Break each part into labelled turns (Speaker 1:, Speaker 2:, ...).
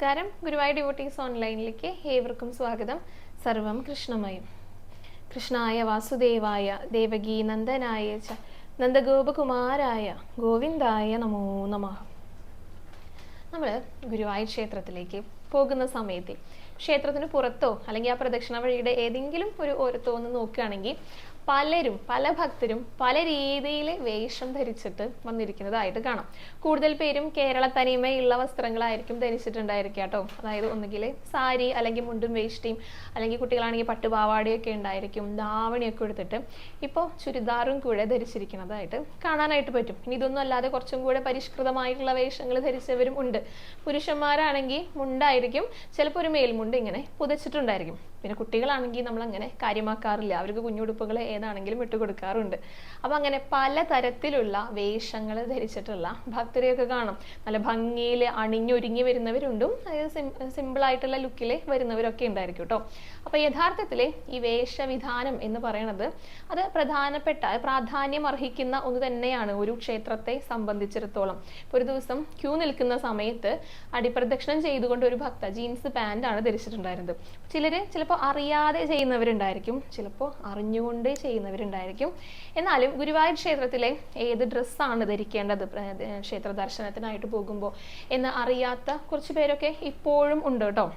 Speaker 1: നമസ്കാരം. ഗുരുവായൂർ ഡിവോട്ടീസ് ഓൺലൈനിലേക്ക് ഏവർക്കും സ്വാഗതം. സർവം കൃഷ്ണമയം. കൃഷ്ണായ വാസുദേവായ ദേവകീ നന്ദനായ ച നന്ദഗോപകുമാരായ ഗോവിന്ദായ നമോ നമഃ. നമ്മൾ ഗുരുവായൂർ ക്ഷേത്രത്തിലേക്ക് പോകുന്ന സമയത്ത് ക്ഷേത്രത്തിന് പുറത്തോ അല്ലെങ്കിൽ ആ പ്രദക്ഷിണ വഴിയുടെ ഏതെങ്കിലും ഒരു ഓരത്തോ ഒന്ന് നോക്കുകയാണെങ്കിൽ പല ഭക്തരും പല രീതിയിൽ വേഷം ധരിച്ചിട്ട് വന്നിരിക്കുന്നതായിട്ട് കാണാം. കൂടുതൽ പേരും കേരള തനിമയുള്ള വസ്ത്രങ്ങളായിരിക്കും ധരിച്ചിട്ടുണ്ടായിരിക്കുക കേട്ടോ. അതായത് ഒന്നുകിൽ സാരി അല്ലെങ്കിൽ മുണ്ടും വേഷ്ടിയും, അല്ലെങ്കിൽ കുട്ടികളാണെങ്കിൽ പട്ടുപാവാടയൊക്കെ ഉണ്ടായിരിക്കും, ധാവണിയൊക്കെ എടുത്തിട്ട് ഇപ്പോൾ ചുരിദാറും കൂടെ ധരിച്ചിരിക്കുന്നതായിട്ട് കാണാനായിട്ട് പറ്റും. ഇനി ഇതൊന്നും അല്ലാതെ കുറച്ചും കൂടെ പരിഷ്കൃതമായിട്ടുള്ള വേഷങ്ങൾ ധരിച്ചവരും ഉണ്ട്. പുരുഷന്മാരാണെങ്കിൽ മുണ്ടായിരിക്കും, ചിലപ്പോൾ ഒരു മേൽമുണ്ട് ഇങ്ങനെ പുതച്ചിട്ടുണ്ടായിരിക്കും. പിന്നെ കുട്ടികളാണെങ്കിൽ നമ്മൾ അങ്ങനെ കാര്യമാക്കാറില്ല, അവർക്ക് കുഞ്ഞുടുപ്പുകൾ ഏതാണെങ്കിലും ഇട്ടുകൊടുക്കാറുണ്ട്. അപ്പം അങ്ങനെ പലതരത്തിലുള്ള വേഷങ്ങൾ ധരിച്ചിട്ടുള്ള ഭക്തരെയൊക്കെ കാണും. നല്ല ഭംഗിയിൽ അണിഞ്ഞൊരുങ്ങി വരുന്നവരുണ്ടും സിമ്പിളായിട്ടുള്ള ലുക്കിൽ വരുന്നവരൊക്കെ ഉണ്ടായിരിക്കും കേട്ടോ. അപ്പോൾ യഥാർത്ഥത്തിൽ ഈ വേഷവിധാനം എന്ന് പറയുന്നത് അത് പ്രാധാന്യം അർഹിക്കുന്ന ഒന്ന് തന്നെയാണ് ഒരു ക്ഷേത്രത്തെ സംബന്ധിച്ചിടത്തോളം. ഇപ്പോൾ ഒരു ദിവസം ക്യൂ നിൽക്കുന്ന സമയത്ത് അടിപ്രദക്ഷിണം ചെയ്തുകൊണ്ട് ഒരു ഭക്ത ജീൻസ് പാൻ്റാണ് ധരിച്ചിട്ടുണ്ടായിരുന്നത്. ചിലപ്പോൾ അറിയാതെ ചെയ്യുന്നവരുണ്ടായിരിക്കും, ചിലപ്പോൾ അറിഞ്ഞുകൊണ്ട് ചെയ്യുന്നവരുണ്ടായിരിക്കും. എന്നാലും ഗുരുവായൂർ ക്ഷേത്രത്തിലെ ഏത് ഡ്രസ്സാണ് ധരിക്കേണ്ടത് ക്ഷേത്ര ദർശനത്തിനായിട്ട് പോകുമ്പോൾ എന്ന് അറിയാത്ത കുറച്ച് പേരൊക്കെ ഇപ്പോഴും ഉണ്ട് കേട്ടോ.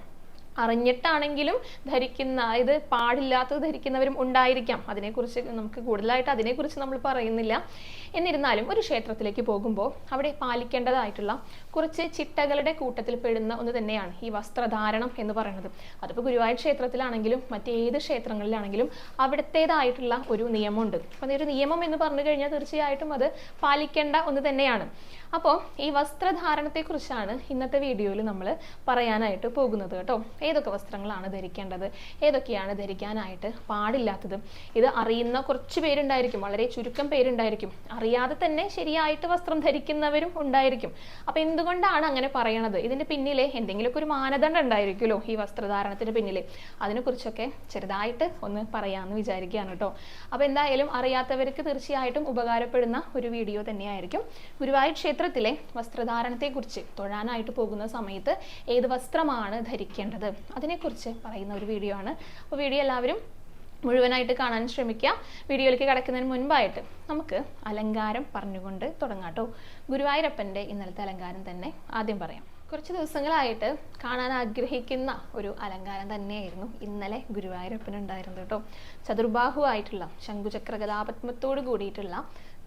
Speaker 1: അറിഞ്ഞിട്ടാണെങ്കിലും ധരിക്കുന്ന, ഇത് പാടില്ലാത്തത് ധരിക്കുന്നവരും ഉണ്ടായിരിക്കാം. അതിനെക്കുറിച്ച് നമുക്ക് കൂടുതലായിട്ട് അതിനെക്കുറിച്ച് നമ്മൾ പറയുന്നില്ല. എന്നിരുന്നാലും ഒരു ക്ഷേത്രത്തിലേക്ക് പോകുമ്പോൾ അവിടെ പാലിക്കേണ്ടതായിട്ടുള്ള കുറച്ച് ചിട്ടകളുടെ കൂട്ടത്തിൽ പെടുന്ന ഒന്ന് തന്നെയാണ് ഈ വസ്ത്രധാരണം എന്ന് പറയുന്നത്. അതിപ്പോൾ ഗുരുവായൂർ ക്ഷേത്രത്തിലാണെങ്കിലും മറ്റേത് ക്ഷേത്രങ്ങളിലാണെങ്കിലും അവിടത്തേതായിട്ടുള്ള ഒരു നിയമമുണ്ട്. അപ്പം ഒരു നിയമം എന്ന് പറഞ്ഞു കഴിഞ്ഞാൽ തീർച്ചയായിട്ടും അത് പാലിക്കേണ്ട ഒന്ന് തന്നെയാണ്. അപ്പോൾ ഈ വസ്ത്രധാരണത്തെക്കുറിച്ചാണ് ഇന്നത്തെ വീഡിയോയിൽ നമ്മൾ പറയാനായിട്ട് പോകുന്നത് കേട്ടോ. ഏതൊക്കെ വസ്ത്രങ്ങളാണ് ധരിക്കേണ്ടത്, ഏതൊക്കെയാണ് ധരിക്കാനായിട്ട് പാടില്ലാത്തത്. ഇത് അറിയുന്ന കുറച്ച് പേരുണ്ടായിരിക്കും, വളരെ ചുരുക്കം പേരുണ്ടായിരിക്കും. അറിയാതെ തന്നെ ശരിയായിട്ട് വസ്ത്രം ധരിക്കുന്നവരും ഉണ്ടായിരിക്കും. അപ്പം എന്തുകൊണ്ടാണ് അങ്ങനെ പറയണത്? ഇതിൻ്റെ പിന്നിലെ എന്തെങ്കിലുമൊക്കെ ഒരു മാനദണ്ഡം ഉണ്ടായിരിക്കുമല്ലോ ഈ വസ്ത്രധാരണത്തിന് പിന്നിൽ. അതിനെക്കുറിച്ചൊക്കെ ചെറുതായിട്ട് ഒന്ന് പറയാമെന്ന് വിചാരിക്കുകയാണ് കേട്ടോ. അപ്പോൾ എന്തായാലും അറിയാത്തവർക്ക് തീർച്ചയായിട്ടും ഉപകാരപ്പെടുന്ന ഒരു വീഡിയോ തന്നെയായിരിക്കും. ഗുരുവായൂർ ക്ഷേത്രത്തിലെ വസ്ത്രധാരണത്തെക്കുറിച്ച് തൊഴാനായിട്ട് പോകുന്ന സമയത്ത് ഏത് വസ്ത്രമാണ് ധരിക്കേണ്ടത് അതിനെക്കുറിച്ച് പറയുന്ന ഒരു വീഡിയോ ആണ്. അപ്പോൾ വീഡിയോ എല്ലാവരും മുഴുവനായിട്ട് കാണാൻ ശ്രമിക്കുക. വീഡിയോയിലേക്ക് കടക്കുന്നതിന് മുൻപായിട്ട് നമുക്ക് അലങ്കാരം പറഞ്ഞുകൊണ്ട് തുടങ്ങാം കേട്ടോ. ഗുരുവായൂരപ്പൻ്റെ ഇന്നലത്തെ അലങ്കാരം തന്നെ ആദ്യം പറയാം. കുറച്ച് ദിവസങ്ങളായിട്ട് കാണാൻ ആഗ്രഹിക്കുന്ന ഒരു അലങ്കാരം തന്നെയായിരുന്നു ഇന്നലെ ഗുരുവായൂരപ്പനുണ്ടായിരുന്നത് കേട്ടോ. ചതുർബാഹുവായിട്ടുള്ള ശംഖുചക്ര ഗദാപത്മത്തോട് കൂടിയിട്ടുള്ള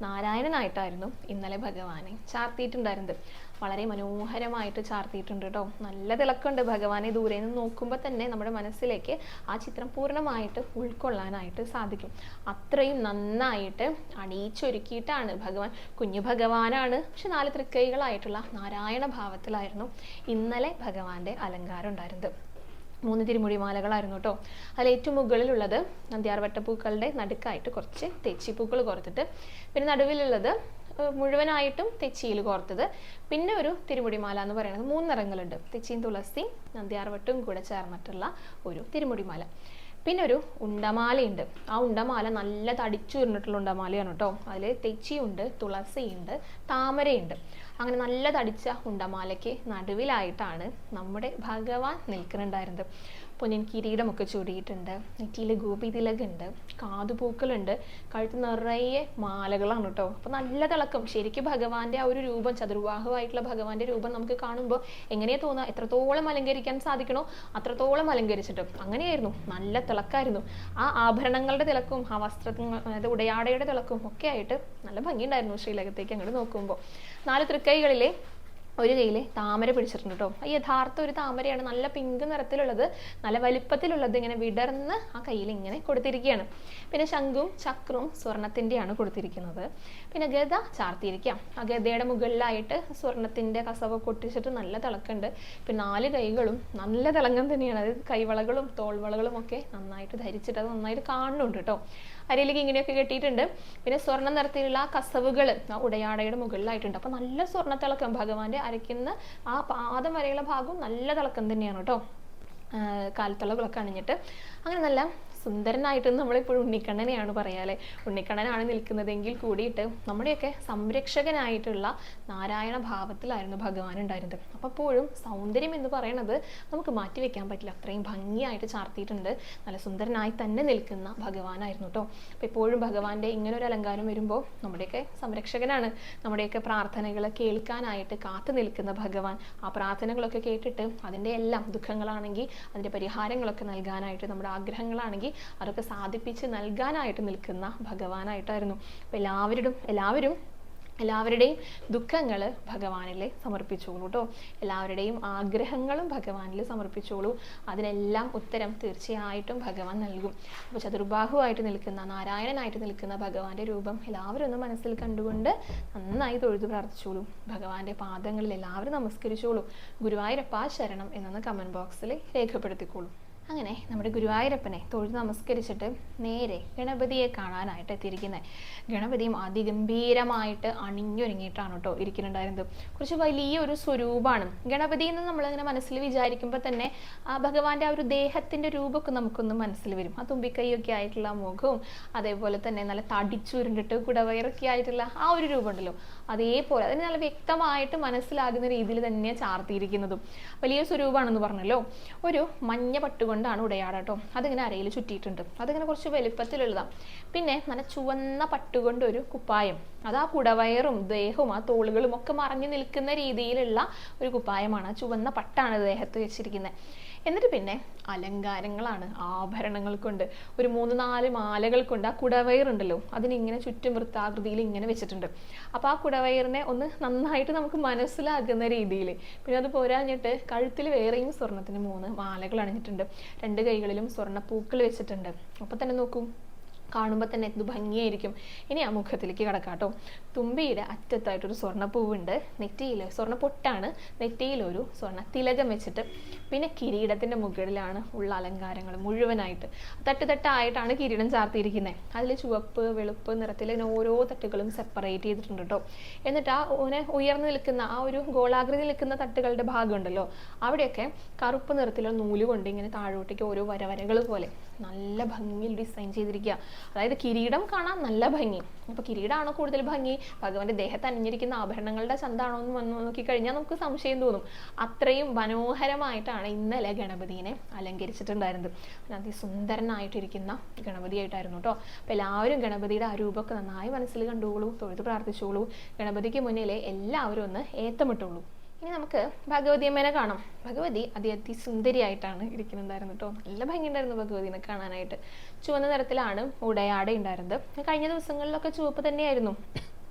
Speaker 1: നാരായണനായിട്ടായിരുന്നു ഇന്നലെ ഭഗവാനെ ചാർത്തിയിട്ടുണ്ടായിരുന്നത്. വളരെ മനോഹരമായിട്ട് ചാർത്തിയിട്ടുണ്ട് കേട്ടോ. നല്ല തിളക്കമുണ്ട്. ഭഗവാനെ ദൂരെ നിന്ന് നോക്കുമ്പോൾ തന്നെ നമ്മുടെ മനസ്സിലേക്ക് ആ ചിത്രം പൂർണ്ണമായിട്ട് ഉൾക്കൊള്ളാനായിട്ട് സാധിക്കും. അത്രയും നന്നായിട്ട് അണിയിച്ചൊരുക്കിയിട്ടാണ് ഭഗവാൻ. കുഞ്ഞു ഭഗവാനാണ്, പക്ഷെ 4 തൃക്കൈകളായിട്ടുള്ള നാരായണ ഭാവത്തിലായിരുന്നു ഇന്നലെ ഭഗവാന്റെ അലങ്കാരം ഉണ്ടായിരുന്നത്. 3 തിരുമുടിമാലകളായിരുന്നു കേട്ടോ. അതിൽ ഏറ്റവും മുകളിലുള്ളത് നന്ദ്യാർവട്ടപ്പൂക്കളുടെ നടുക്കായിട്ട് കുറച്ച് തെച്ചിപ്പൂക്കൾ കോർത്തിട്ട്, പിന്നെ നടുവിലുള്ളത് മുഴുവനായിട്ടും തെച്ചിയിൽ കോർത്തത്, പിന്നെ ഒരു തിരുമുടിമാല എന്ന് പറയുന്നത് 3 നിറങ്ങളുണ്ട്. തെച്ചിയും തുളസിയും നന്ദ്യാർവട്ടും കൂടെ ചേർന്നിട്ടുള്ള ഒരു തിരുമുടിമാല. പിന്നെ ഒരു ഉണ്ടമാലയുണ്ട്. ആ ഉണ്ടമാല നല്ല തടിച്ചുയർന്നിട്ടുള്ള ഉണ്ടമാലയാണ് കേട്ടോ. അതിൽ തെച്ചിയുണ്ട്, തുളസിയുണ്ട്, താമരയുണ്ട്. അങ്ങനെ നല്ല തടിച്ച ഉണ്ടമാലയ്ക്ക് നടുവിലായിട്ടാണ് നമ്മുടെ ഭഗവാൻ നിൽക്കുന്നുണ്ടായിരുന്നത്. പൊന്നിൻ കിരീടമൊക്കെ ചൂടിയിട്ടുണ്ട്, നെറ്റിയിൽ ഗോപി തിലകുണ്ട്, കാതുപൂക്കളുണ്ട്, കഴുത്ത് നിറയെ മാലകളാണ് കേട്ടോ. അപ്പോൾ നല്ല തിളക്കം. ശരിക്കും ഭഗവാന്റെ ആ ഒരു രൂപം, ചതുർവാഹുവായിട്ടുള്ള ഭഗവാന്റെ രൂപം നമുക്ക് കാണുമ്പോൾ എങ്ങനെയാ തോന്നുക? എത്രത്തോളം അലങ്കരിക്കാൻ സാധിക്കണോ അത്രത്തോളം അലങ്കരിച്ചിട്ടും അങ്ങനെയായിരുന്നു. നല്ല തിളക്കായിരുന്നു. ആ ആഭരണങ്ങളുടെ തിളക്കും ആ വസ്ത്രങ്ങൾ, അതായത് ഉടയാടയുടെ തിളക്കും ഒക്കെ ആയിട്ട് നല്ല ഭംഗിയുണ്ടായിരുന്നു ശ്രീലകത്തേക്ക് അങ്ങോട്ട് നോക്കുമ്പോൾ. 4 തൃക്കൈകളിലെ ഒരു കയ്യിൽ താമര പിടിച്ചിട്ടുണ്ട് കേട്ടോ. യഥാർത്ഥ ഒരു താമരയാണ്, നല്ല പിങ്ക് നിറത്തിലുള്ളത്, നല്ല വലിപ്പത്തിലുള്ളത്. ഇങ്ങനെ വിടർന്ന് ആ കയ്യിൽ ഇങ്ങനെ കൊടുത്തിരിക്കുകയാണ്. പിന്നെ ശംഖും ചക്രവും സ്വർണത്തിൻ്റെയാണ് കൊടുത്തിരിക്കുന്നത്. പിന്നെ ഗദ ചാർത്തിയിരിക്കാം. ആ ഗദയുടെ മുകളിലായിട്ട് സ്വർണത്തിൻ്റെ കസവൊക്കെ ഒട്ടിച്ചിട്ട് നല്ല തിളക്കുണ്ട്. പിന്നെ 4 കൈകളും നല്ല തിളങ്ങം തന്നെയാണ്. അത് കൈവളകളും തോൾവളകളും ഒക്കെ നന്നായിട്ട് ധരിച്ചിട്ട് അത് നന്നായിട്ട് കാണുന്നുണ്ട് കേട്ടോ. അരയിലേക്ക് ഇങ്ങനെയൊക്കെ കെട്ടിയിട്ടുണ്ട്. പിന്നെ സ്വർണ്ണ നിറത്തിലുള്ള കസവുകൾ ആ ഉടയാടയുടെ മുകളിലായിട്ടുണ്ട്. അപ്പോൾ നല്ല സ്വർണ്ണ തിളക്കം. ഭഗവാന്റെ അരയ്ക്കുന്ന ആ പാദം വരെയുള്ള ഭാഗവും നല്ല തിളക്കം തന്നെയാണ് കേട്ടോ. കാലത്തുള്ള വിളക്ക് അണിഞ്ഞിട്ട് അങ്ങനെ നല്ല സുന്ദരനായിട്ട് നമ്മളിപ്പോഴും ഉണ്ണിക്കണ്ണനെയാണ് പറയാല്ലേ. ഉണ്ണിക്കണ്ണനാണ് നിൽക്കുന്നതെങ്കിൽ കൂടിയിട്ട് നമ്മുടെയൊക്കെ സംരക്ഷകനായിട്ടുള്ള നാരായണ ഭാവത്തിലായിരുന്നു ഭഗവാൻ ഉണ്ടായിരുന്നത്. അപ്പോൾ എപ്പോഴും സൗന്ദര്യം എന്ന് പറയുന്നത് നമുക്ക് മാറ്റി വെക്കാൻ പറ്റില്ല, അത്രയും ഭംഗിയായിട്ട് ചാർത്തിയിട്ടുണ്ട്. നല്ല സുന്ദരനായി തന്നെ നിൽക്കുന്ന ഭഗവാനായിരുന്നു കേട്ടോ. അപ്പോൾ എപ്പോഴും ഭഗവാന്റെ ഇങ്ങനെ ഒരു അലങ്കാരം വരുമ്പോൾ നമ്മുടെയൊക്കെ സംരക്ഷകനാണ്, നമ്മുടെയൊക്കെ പ്രാർത്ഥനകൾ കേൾക്കാനായിട്ട് കാത്തു നിൽക്കുന്ന ഭഗവാൻ. ആ പ്രാർത്ഥനകളൊക്കെ കേട്ടിട്ട് അതിൻ്റെ എല്ലാം ദുഃഖങ്ങളാണെങ്കിൽ അതിൻ്റെ പരിഹാരങ്ങളൊക്കെ നൽകാനായിട്ട്, നമ്മുടെ ആഗ്രഹങ്ങളാണെങ്കിൽ അതൊക്കെ സാധിപ്പിച്ച് നൽകാനായിട്ട് നിൽക്കുന്ന ഭഗവാനായിട്ടായിരുന്നു. അപ്പോൾ എല്ലാവരുടെയും ദുഃഖങ്ങൾ ഭഗവാനിൽ സമർപ്പിച്ചോളൂ കേട്ടോ. എല്ലാവരുടെയും ആഗ്രഹങ്ങളും ഭഗവാനിൽ സമർപ്പിച്ചോളൂ. അതിനെല്ലാം ഉത്തരം തീർച്ചയായിട്ടും ഭഗവാൻ നൽകും. അപ്പോൾ ചതുർബാഹുവായിട്ട് നിൽക്കുന്ന, നാരായണനായിട്ട് നിൽക്കുന്ന ഭഗവാന്റെ രൂപം എല്ലാവരും ഒന്ന് മനസ്സിൽ കണ്ടുകൊണ്ട് നന്നായി തൊഴുതു പ്രാർത്ഥിച്ചോളൂ. ഭഗവാന്റെ പാദങ്ങളിൽ എല്ലാവരും നമസ്കരിച്ചോളൂ. ഗുരുവായൂരപ്പ ശരണം എന്നൊന്ന് കമൻറ്റ് ബോക്സിൽ രേഖപ്പെടുത്തിക്കോളൂ. അങ്ങനെ നമ്മുടെ ഗുരുവായൂരപ്പനെ തൊഴുത് നമസ്കരിച്ചിട്ട് നേരെ ഗണപതിയെ കാണാനായിട്ട് എത്തിയിരിക്കുന്നത്. ഗണപതിയും അതിഗംഭീരമായിട്ട് അണിഞ്ഞൊരുങ്ങിയിട്ടാണ് കേട്ടോ ഇരിക്കുന്നുണ്ടായിരുന്നത്. കുറച്ച് വലിയൊരു സ്വരൂപമാണ് ഗണപതി എന്ന് നമ്മളിങ്ങനെ മനസ്സിൽ വിചാരിക്കുമ്പോൾ തന്നെ ആ ഭഗവാന്റെ ആ ഒരു ദേഹത്തിൻ്റെ രൂപമൊക്കെ നമുക്കൊന്ന് മനസ്സിൽ വരും. ആ തുമ്പിക്കൈയൊക്കെ ആയിട്ടുള്ള മുഖവും അതേപോലെ തന്നെ നല്ല തടിച്ചുരുണ്ടിട്ട് കുടവയറൊക്കെ ആയിട്ടുള്ള ആ ഒരു രൂപം ഉണ്ടല്ലോ, അതേപോലെ അതിന് നല്ല വ്യക്തമായിട്ട് മനസ്സിലാകുന്ന രീതിയിൽ തന്നെ ചാർത്തിയിരിക്കുന്നതും വലിയ സ്വരൂപമാണെന്ന് പറഞ്ഞല്ലോ. ഒരു മഞ്ഞ പട്ടുകൊണ്ടാണ് ഉടയാട കേട്ടോ. അതിങ്ങനെ അരയിൽ ചുറ്റിയിട്ടുണ്ട്. അതിങ്ങനെ കുറച്ച് വലുപ്പത്തിലുള്ളതാണ്. പിന്നെ നല്ല ചുവന്ന പട്ടുകൊണ്ട് ഒരു കുപ്പായം, അത് ആ കുടവയറും ദേഹവും ആ തോളുകളും ഒക്കെ മറഞ്ഞു നിൽക്കുന്ന രീതിയിലുള്ള ഒരു കുപ്പായമാണ്. ആ ചുവന്ന പട്ടാണ് ദേഹത്ത് വെച്ചിരിക്കുന്നത്. എന്നിട്ട് പിന്നെ അലങ്കാരങ്ങളാണ്, ആഭരണങ്ങൾ കൊണ്ട് ഒരു 3-4 മാലകൾ കൊണ്ട് ആ കുടവയറുണ്ടല്ലോ അതിനിങ്ങനെ ചുറ്റും വൃത്താകൃതിയിൽ ഇങ്ങനെ വെച്ചിട്ടുണ്ട്. അപ്പോൾ ആ കുടവയറിനെ ഒന്ന് നന്നായിട്ട് നമുക്ക് മനസ്സിലാകുന്ന രീതിയിൽ. പിന്നെ അത് പോരാഞ്ഞിട്ട് കഴുത്തിൽ വേറെയും സ്വർണത്തിന് 3 മാലകൾ അണിഞ്ഞിട്ടുണ്ട്. 2 കൈകളിലും സ്വർണ്ണ പൂക്കൾ വെച്ചിട്ടുണ്ട്. അപ്പോൾ തന്നെ നോക്കൂ, കാണുമ്പോൾ തന്നെ എന്ത് ഭംഗിയായിരിക്കും. ഇനി ആ മുഖത്തിലേക്ക് കിടക്കാട്ടോ. തുമ്പിയുടെ അറ്റത്തായിട്ടൊരു സ്വർണ്ണപ്പൂവുണ്ട്. നെറ്റിയിൽ സ്വർണ്ണ പൊട്ടാണ്, നെറ്റിയിലൊരു സ്വർണ്ണ തിലകം വെച്ചിട്ട്, പിന്നെ കിരീടത്തിൻ്റെ മുകളിലാണ് ഉള്ള അലങ്കാരങ്ങൾ മുഴുവനായിട്ട്. തട്ടായിട്ടാണ് കിരീടം ചാർത്തിയിരിക്കുന്നത്. അതിൽ ചുവപ്പ് വെളുപ്പ് നിറത്തിൽ ഓരോ തട്ടുകളും സെപ്പറേറ്റ് ചെയ്തിട്ടുണ്ട് കേട്ടോ. എന്നിട്ട് ആ ഉയർന്നു നിൽക്കുന്ന ആ ഒരു ഗോളാകൃതി നിൽക്കുന്ന തട്ടുകളുടെ ഭാഗം ഉണ്ടല്ലോ, അവിടെയൊക്കെ കറുപ്പ് നിറത്തിലുള്ള നൂല് കൊണ്ട് ഇങ്ങനെ താഴോട്ടേക്ക് ഓരോ വരവരകൾ പോലെ നല്ല ഭംഗിയിൽ ഡിസൈൻ ചെയ്തിരിക്കുക. അതായത് കിരീടം കാണാൻ നല്ല ഭംഗി. അപ്പോൾ കിരീടമാണോ കൂടുതൽ ഭംഗി, ഭഗവാന്റെ ദേഹത്ത് അണിഞ്ഞിരിക്കുന്ന ആഭരണങ്ങളുടെ ചന്താണോ എന്ന് വന്ന് നോക്കിക്കഴിഞ്ഞാൽ നമുക്ക് സംശയം തോന്നും. അത്രയും മനോഹരമായിട്ടാണ് ഇന്നലെ ഗണപതിനെ അലങ്കരിച്ചിട്ടുണ്ടായിരുന്നത്. അതിസുന്ദരനായിട്ടിരിക്കുന്ന ഗണപതിയായിട്ടായിരുന്നു കേട്ടോ. അപ്പോൾ എല്ലാവരും ഗണപതിയുടെ ആ രൂപമൊക്കെ നന്നായി മനസ്സിൽ കണ്ടുകൊള്ളൂ, തൊഴുത് പ്രാർത്ഥിച്ചോളൂ. ഗണപതിക്ക് മുന്നിലെ എല്ലാവരും ഒന്ന് ഏത്തമിട്ടോളൂ. ഇനി നമുക്ക് ഭഗവതി അമ്മേനെ കാണാം. ഭഗവതി അതിസുന്ദരിയായിട്ടാണ് ഇരിക്കുന്നുണ്ടായിരുന്നു കേട്ടോ. നല്ല ഭംഗിയുണ്ടായിരുന്നു ഭഗവതിനെ കാണാനായിട്ട്. ചുവന്ന നിറത്തിലാണ് ഉടയാട ഉണ്ടായിരുന്നത്. കഴിഞ്ഞ ദിവസങ്ങളിലൊക്കെ ചുവപ്പ് തന്നെയായിരുന്നു.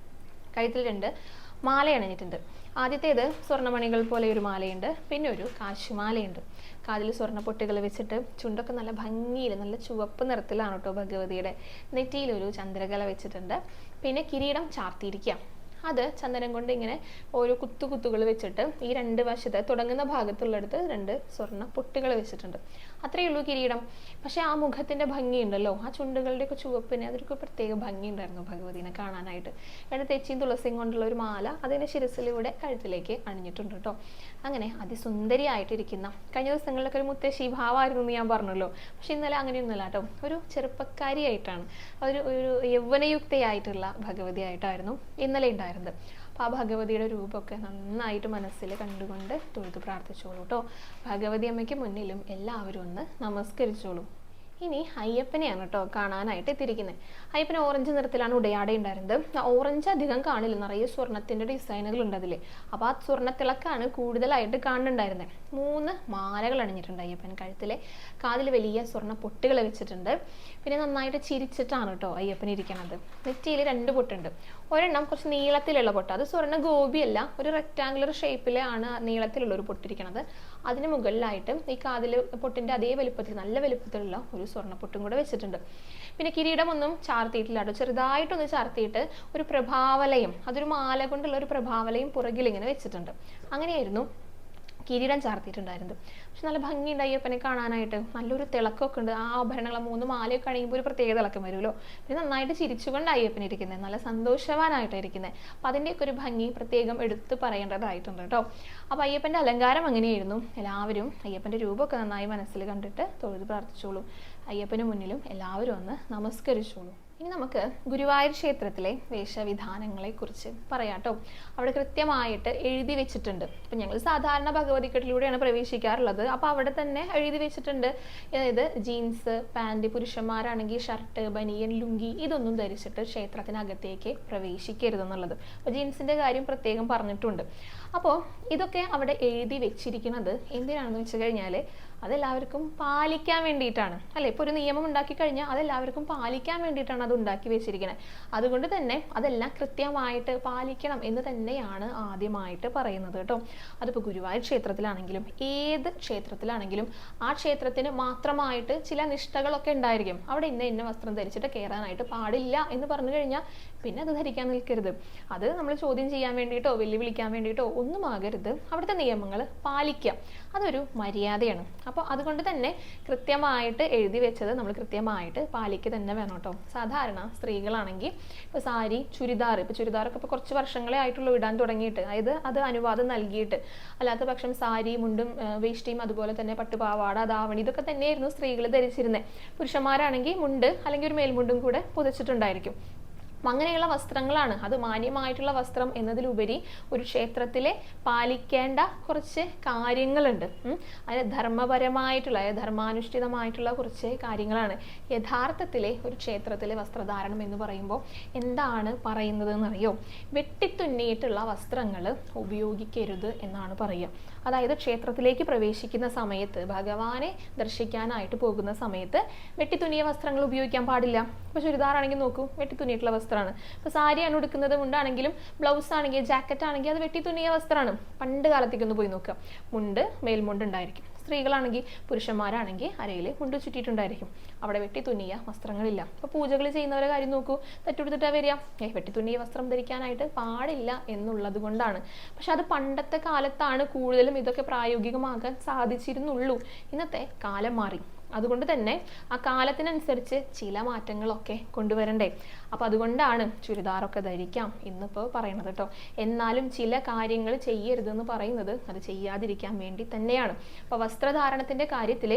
Speaker 1: കഴുത്തിൽ 2 മാല അണിഞ്ഞിട്ടുണ്ട്. ആദ്യത്തേത് സ്വർണ്ണമണികൾ പോലെ ഒരു മാലയുണ്ട്, പിന്നെ ഒരു കാശുമാലയുണ്ട്. കാതിൽ സ്വർണ്ണ പൊട്ടുകൾ വെച്ചിട്ട് ചുണ്ടൊക്കെ നല്ല ഭംഗിയിൽ നല്ല ചുവപ്പ് നിറത്തിലാണ് കേട്ടോ ഭഗവതിയുടെ. നെറ്റിയിലൊരു ചന്ദ്രകല വെച്ചിട്ടുണ്ട്. പിന്നെ കിരീടം ചാർത്തിയിരിക്കുക. അത് ചന്ദനം കൊണ്ട് ഇങ്ങനെ ഓരോ കുത്തുകൾ വെച്ചിട്ട് ഈ 2 വശത്ത് തുടങ്ങുന്ന ഭാഗത്തുള്ളിടത്ത് 2 സ്വർണ്ണ പൊട്ടുകൾ വെച്ചിട്ടുണ്ട്. അത്രയേ ഉള്ളൂ കിരീടം. പക്ഷെ ആ മുഖത്തിന്റെ ഭംഗിയുണ്ടല്ലോ, ആ ചുണ്ടുകളുടെയൊക്കെ ചുവപ്പിന് അതൊരു പ്രത്യേക ഭംഗി ഉണ്ടായിരുന്നു ഭഗവതിനെ കാണാനായിട്ട്. 2 തെച്ചിയും തുളസിയും കൊണ്ടുള്ള ഒരു മാല അതിന്റെ ശിരസിലൂടെ കഴുത്തിലേക്ക് അണിഞ്ഞിട്ടുണ്ട് കേട്ടോ. അങ്ങനെ അതിസുന്ദരിയായിട്ടിരിക്കുന്ന, കഴിഞ്ഞ ദിവസങ്ങളിലൊക്കെ ഒരു മുത്തശ്ശി ഭാവമായിരുന്നു എന്ന് ഞാൻ പറഞ്ഞല്ലോ. പക്ഷെ ഇന്നലെ അങ്ങനെയൊന്നുമല്ല കേട്ടോ, ഒരു ചെറുപ്പക്കാരിയായിട്ടാണ്, ഒരു യൗവനയുക്തയായിട്ടുള്ള ഭഗവതിയായിട്ടായിരുന്നു ഇന്നലെ ഉണ്ടായിരുന്നത്. അപ്പോൾ ആ ഭഗവതിയുടെ രൂപമൊക്കെ നന്നായിട്ട് മനസ്സിൽ കണ്ടുകൊണ്ട് തൊഴുത് പ്രാർത്ഥിച്ചോളൂ കേട്ടോ. ഭഗവതി അമ്മയ്ക്ക് മുന്നിലും എല്ലാവരും ഒന്ന് നമസ്കരിച്ചോളൂ. ഇനി അയ്യപ്പനെയാണ് കേട്ടോ കാണാനായിട്ട് എത്തിയിരിക്കുന്നത്. അയ്യപ്പൻ ഓറഞ്ച് നിറത്തിലാണ് ഉടയാട ഉണ്ടായിരുന്നത്. ഓറഞ്ച് അധികം കാണില്ല, നിറയെ സ്വർണത്തിന്റെ ഡിസൈനുകൾ ഉണ്ട് അതിൽ. അപ്പോൾ ആ സ്വർണ്ണത്തിളക്കാണ് കൂടുതലായിട്ട് കാണുന്നുണ്ടായിരുന്നത്. 3 മാലകൾ അണിഞ്ഞിട്ടുണ്ട് അയ്യപ്പൻ കഴുത്തിലെ. കാതിൽ വലിയ സ്വർണ്ണ പൊട്ടുകൾ വെച്ചിട്ടുണ്ട്. പിന്നെ നന്നായിട്ട് ചിരിച്ചിട്ടാണ് കേട്ടോ അയ്യപ്പൻ ഇരിക്കണത്. നെറ്റിയിൽ 2 പൊട്ടുണ്ട്. ഒരെണ്ണം കുറച്ച് നീളത്തിലുള്ള പൊട്ട്, അത് സ്വർണ്ണ ഗോപിയല്ല, ഒരു റെക്ടാങ്കുലർ ഷേപ്പിലാണ് നീളത്തിലുള്ള ഒരു പൊട്ടിരിക്കണത്. അതിന് മുകളിലായിട്ട് ഈ കാതിൽ പൊട്ടിന്റെ അതേ വലുപ്പത്തിൽ, നല്ല വലുപ്പത്തിലുള്ള ഒരു സ്വർണ്ണപ്പൊട്ടും കൂടെ വെച്ചിട്ടുണ്ട്. പിന്നെ കിരീടമൊന്നും ചാർത്തിയിട്ടില്ല കേട്ടോ, ചെറുതായിട്ടൊന്ന് ചാർത്തിയിട്ട് ഒരു പ്രഭാവലയം, അതൊരു മാല കൊണ്ടുള്ള ഒരു പ്രഭാവലയം പുറകിൽ ഇങ്ങനെ വെച്ചിട്ടുണ്ട്. അങ്ങനെയായിരുന്നു കിരീടം ചാർത്തിയിട്ടുണ്ടായിരുന്നത്. പക്ഷെ നല്ല ഭംഗിയുണ്ട് അയ്യപ്പനെ കാണാനായിട്ട്. നല്ലൊരു തിളക്കമൊക്കെ ഉണ്ട്. ആ ആഭരണങ്ങൾ 3 മാലയൊക്കെ അണിയുമ്പോൾ ഒരു പ്രത്യേക തിളക്കം വരുമല്ലോ. പിന്നെ നന്നായിട്ട് ചിരിച്ചുകൊണ്ട് അയ്യപ്പൻ ഇരിക്കുന്നത്, നല്ല സന്തോഷവാനായിട്ടാണ് ഇരിക്കുന്നത്. അപ്പം അതിൻ്റെയൊക്കെ ഒരു ഭംഗി പ്രത്യേകം എടുത്ത് പറയേണ്ടതായിട്ടുണ്ട് കേട്ടോ. അപ്പം അയ്യപ്പൻ്റെ അലങ്കാരം അങ്ങനെയായിരുന്നു. എല്ലാവരും അയ്യപ്പൻ്റെ രൂപമൊക്കെ നന്നായി മനസ്സിൽ കണ്ടിട്ട് തൊഴുത് പ്രാർത്ഥിച്ചോളൂ. അയ്യപ്പന് മുന്നിലും എല്ലാവരും ഒന്ന് നമസ്കരിച്ചോളൂ. ഇനി നമുക്ക് ഗുരുവായൂർ ക്ഷേത്രത്തിലെ വേഷവിധാനങ്ങളെ കുറിച്ച് പറയാട്ടോ. അവിടെ കൃത്യമായിട്ട് എഴുതി വെച്ചിട്ടുണ്ട്. ഇപ്പം ഞങ്ങൾ സാധാരണ ഭഗവതിക്കെട്ടിലൂടെയാണ് പ്രവേശിക്കാറുള്ളത്. അപ്പോൾ അവിടെ തന്നെ എഴുതി വെച്ചിട്ടുണ്ട്, അതായത് ജീൻസ് പാൻറ്, പുരുഷന്മാരാണെങ്കിൽ ഷർട്ട്, ബനിയൻ, ലുങ്കി ഇതൊന്നും ധരിച്ചിട്ട് ക്ഷേത്രത്തിനകത്തേക്ക് പ്രവേശിക്കരുതെന്നുള്ളത്. അപ്പോൾ ജീൻസിൻ്റെ കാര്യം പ്രത്യേകം പറഞ്ഞിട്ടുണ്ട്. അപ്പോൾ ഇതൊക്കെ അവിടെ എഴുതി വെച്ചിരിക്കുന്നത് എന്തിനാണെന്ന് വെച്ച് കഴിഞ്ഞാൽ അതെല്ലാവർക്കും പാലിക്കാൻ വേണ്ടിയിട്ടാണ് അല്ലേ. ഇപ്പോൾ ഒരു നിയമം ഉണ്ടാക്കി കഴിഞ്ഞാൽ അതെല്ലാവർക്കും പാലിക്കാൻ വേണ്ടിയിട്ടാണ് അത് ഉണ്ടാക്കി വെച്ചിരിക്കുന്നത്. അതുകൊണ്ട് തന്നെ അതെല്ലാം കൃത്യമായിട്ട് പാലിക്കണം എന്ന് തന്നെയാണ് ആദ്യമായിട്ട് പറയുന്നത് കേട്ടോ. അതിപ്പോൾ ഗുരുവായൂർ ക്ഷേത്രത്തിലാണെങ്കിലും ഏത് ക്ഷേത്രത്തിലാണെങ്കിലും ആ ക്ഷേത്രത്തിന് മാത്രമായിട്ട് ചില നിഷ്ഠകളൊക്കെ ഉണ്ടായിരിക്കും. അവിടെ ഇന്ന വസ്ത്രം ധരിച്ചിട്ട് കയറാനായിട്ട് പാടില്ല എന്ന് പറഞ്ഞു കഴിഞ്ഞാൽ പിന്നെ അത് ധരിക്കാൻ നിൽക്കരുത്. അത് നമ്മൾ ചോദ്യം ചെയ്യാൻ വേണ്ടിയിട്ടോ വെല്ലുവിളിക്കാൻ വേണ്ടിയിട്ടോ ഒന്നും ആകരുത്. അവിടുത്തെ നിയമങ്ങൾ പാലിക്കുക, അതൊരു മര്യാദയാണ്. അപ്പോൾ അതുകൊണ്ട് തന്നെ കൃത്യമായിട്ട് എഴുതി വെച്ചത് നമ്മൾ കൃത്യമായിട്ട് പാലിക്കുക തന്നെ വേണം കേട്ടോ. സാധാരണ സ്ത്രീകളാണെങ്കിൽ ഇപ്പോൾ സാരി, ചുരിദാർ, ഇപ്പോൾ ചുരിദാറൊക്കെ ഇപ്പോൾ കുറച്ച് വർഷങ്ങളെ ആയിട്ടുള്ളൂ ഇടാൻ തുടങ്ങിയിട്ട്, അതായത് അത് അനുവാദം നൽകിയിട്ട്. അല്ലാത്ത പക്ഷം സാരി, മുണ്ടും വേഷ്ടിയും അതുപോലെ തന്നെ പട്ടുപാവാട, ധാവണി ഇതൊക്കെ തന്നെയായിരുന്നു സ്ത്രീകൾ ധരിച്ചിരുന്നത്. പുരുഷന്മാരാണെങ്കിൽ മുണ്ട് അല്ലെങ്കിൽ ഒരു മേൽമുണ്ടും കൂടെ പുതച്ചിട്ടുണ്ടായിരിക്കും. അങ്ങനെയുള്ള വസ്ത്രങ്ങളാണ്, അത് മാന്യമായിട്ടുള്ള വസ്ത്രം എന്നതിലുപരി ഒരു ക്ഷേത്രത്തിലെ പാലിക്കേണ്ട കുറച്ച് കാര്യങ്ങളുണ്ട്. അതിന് ധർമ്മപരമായിട്ടുള്ള ധർമാനുഷ്ഠിതമായിട്ടുള്ള കുറച്ച് കാര്യങ്ങളാണ്. യഥാർത്ഥത്തിലെ ഒരു ക്ഷേത്രത്തിലെ വസ്ത്രധാരണം എന്ന് പറയുമ്പോൾ എന്താണ് പറയുന്നത് എന്നറിയോ? വെട്ടിത്തുന്നിയിട്ടുള്ള വസ്ത്രങ്ങൾ ഉപയോഗിക്കരുത് എന്നാണ് പറയുക. അതായത് ക്ഷേത്രത്തിലേക്ക് പ്രവേശിക്കുന്ന സമയത്ത്, ഭഗവാനെ ദർശിക്കാനായിട്ട് പോകുന്ന സമയത്ത് വെട്ടിത്തുന്നിയ വസ്ത്രങ്ങൾ ഉപയോഗിക്കാൻ പാടില്ല. ഇപ്പോൾ ചുരിദാറാണെങ്കിൽ നോക്കൂ, വെട്ടിത്തുന്നിയിട്ടുള്ള വസ്ത്രമാണ്. ഇപ്പോൾ സാരിയാണ് ഉടുക്കുന്നത്, മുണ്ടാണെങ്കിലും ബ്ലൗസ് ആണെങ്കിൽ ജാക്കറ്റ് ആണെങ്കിൽ അത് വെട്ടിത്തുന്നിയ വസ്ത്രമാണ്. പണ്ട് കാലത്തേക്ക് ഒന്ന് പോയി നോക്കുക, മുണ്ട് മേൽമുണ്ട് ഉണ്ടായിരിക്കും. സ്ത്രീകളാണെങ്കിൽ പുരുഷന്മാരാണെങ്കിൽ അരയിൽ മുണ്ട് ചുറ്റിയിട്ടുണ്ടായിരിക്കും. അവിടെ വെട്ടിത്തുന്നിയ വസ്ത്രങ്ങളില്ല. ഇപ്പോൾ പൂജകൾ ചെയ്യുന്നവരെ കാര്യം നോക്കൂ, തെറ്റുടുത്തിട്ടാ വരിക, വെട്ടിത്തുന്നിയ വസ്ത്രം ധരിക്കാനായിട്ട് പാടില്ല എന്നുള്ളത് കൊണ്ടാണ്. പക്ഷെ അത് പണ്ടത്തെ കാലത്താണ് കൂടുതലും ഇതൊക്കെ പ്രായോഗികമാക്കാൻ സാധിച്ചിരുന്നുള്ളൂ. ഇന്നത്തെ കാലം മാറി. അതുകൊണ്ട് തന്നെ ആ കാലത്തിനനുസരിച്ച് ചില മാറ്റങ്ങളൊക്കെ കൊണ്ടുവരണ്ടേ. അപ്പോൾ അതുകൊണ്ടാണ് ചുരിദാറൊക്കെ ധരിക്കാം ഇന്നിപ്പോൾ പറയുന്നത് കേട്ടോ. എന്നാലും ചില കാര്യങ്ങൾ ചെയ്യരുതെന്ന് പറയുന്നത് അത് ചെയ്യാതിരിക്കാൻ വേണ്ടി തന്നെയാണ്. അപ്പോൾ വസ്ത്രധാരണത്തിൻ്റെ കാര്യത്തിൽ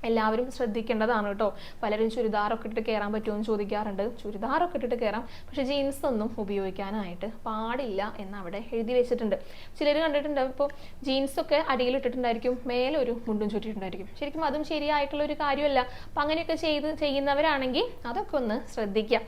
Speaker 1: എല്ലാവരും ശ്രദ്ധിക്കേണ്ടതാണ് കേട്ടോ. പലരും ചുരിദാറൊക്കെ ഇട്ടിട്ട് കയറാൻ പറ്റുമോ എന്ന് ചോദിക്കാറുണ്ട്. ചുരിദാറൊക്കെ ഇട്ടിട്ട് കയറാം, പക്ഷെ ജീൻസ് ഒന്നും ഉപയോഗിക്കാനായിട്ട് പാടില്ല എന്ന് അവിടെ എഴുതി വെച്ചിട്ടുണ്ട്. ചിലർ കണ്ടിട്ടുണ്ട്, ഇപ്പോൾ ജീൻസൊക്കെ അടിയിൽ ഇട്ടിട്ടുണ്ടായിരിക്കും, മേലെ ഒരു മുണ്ടും ചുറ്റിയിട്ടുണ്ടായിരിക്കും. ശരിക്കും അതും ശരിയായിട്ടുള്ള ഒരു കാര്യമല്ല. അപ്പം അങ്ങനെയൊക്കെ ചെയ്യുന്നവരാണെങ്കിൽ അതൊക്കെ ഒന്ന് ശ്രദ്ധിക്കുക.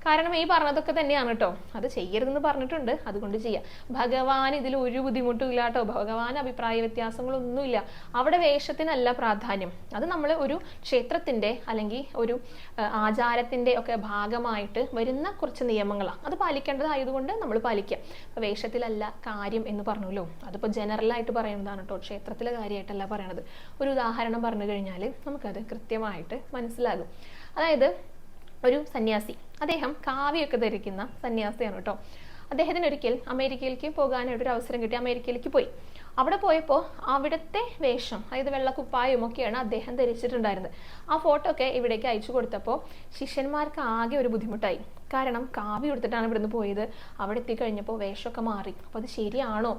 Speaker 1: കാരണം ഈ പറഞ്ഞതൊക്കെ തന്നെയാണ് കേട്ടോ, അത് ചെയ്യരുതെന്ന് പറഞ്ഞിട്ടുണ്ട്, അതുകൊണ്ട് ചെയ്യാം. ഭഗവാൻ ഇതിൽ ഒരു ബുദ്ധിമുട്ടും ഇല്ല കേട്ടോ. ഭഗവാൻ അഭിപ്രായ വ്യത്യാസങ്ങളൊന്നുമില്ല. അവിടെ വേഷത്തിനല്ല പ്രാധാന്യം. അത് നമ്മൾ ഒരു ക്ഷേത്രത്തിൻ്റെ അല്ലെങ്കിൽ ഒരു ആചാരത്തിൻ്റെ ഒക്കെ ഭാഗമായിട്ട് വരുന്ന കുറച്ച് നിയമങ്ങളാണ്. അത് പാലിക്കേണ്ടതായതുകൊണ്ട് നമ്മൾ പാലിക്കുക. അപ്പോൾ വേഷത്തിലല്ല കാര്യം എന്ന് പറഞ്ഞല്ലോ, അതിപ്പോൾ ജനറലായിട്ട് പറയുന്നതാണ് കേട്ടോ, ക്ഷേത്രത്തിലെ കാര്യമായിട്ടല്ല പറയണത്. ഒരു ഉദാഹരണം പറഞ്ഞു കഴിഞ്ഞാൽ നമുക്കത് കൃത്യമായിട്ട് മനസ്സിലാകും. അതായത് ഒരു സന്യാസി, അദ്ദേഹം കാവ്യമൊക്കെ ധരിക്കുന്ന സന്യാസിയാണ് കേട്ടോ. അദ്ദേഹത്തിന് ഒരിക്കൽ അമേരിക്കയിലേക്ക് പോകാനായിട്ടൊരു അവസരം കിട്ടി. അമേരിക്കയിലേക്ക് പോയി. അവിടെ പോയപ്പോൾ അവിടുത്തെ വേഷം, അതായത് വെള്ളക്കുപ്പായവും ഒക്കെയാണ് അദ്ദേഹം ധരിച്ചിട്ടുണ്ടായിരുന്നത്. ആ ഫോട്ടോ ഒക്കെ ഇവിടേക്ക് അയച്ചു കൊടുത്തപ്പോൾ ശിഷ്യന്മാർക്ക് ആകെ ഒരു ബുദ്ധിമുട്ടായി. കാരണം കാവ്യം എടുത്തിട്ടാണ് ഇവിടുന്ന് പോയത്, അവിടെ എത്തിക്കഴിഞ്ഞപ്പോൾ വേഷമൊക്കെ മാറി. അപ്പോൾ അത് ശരിയാണോ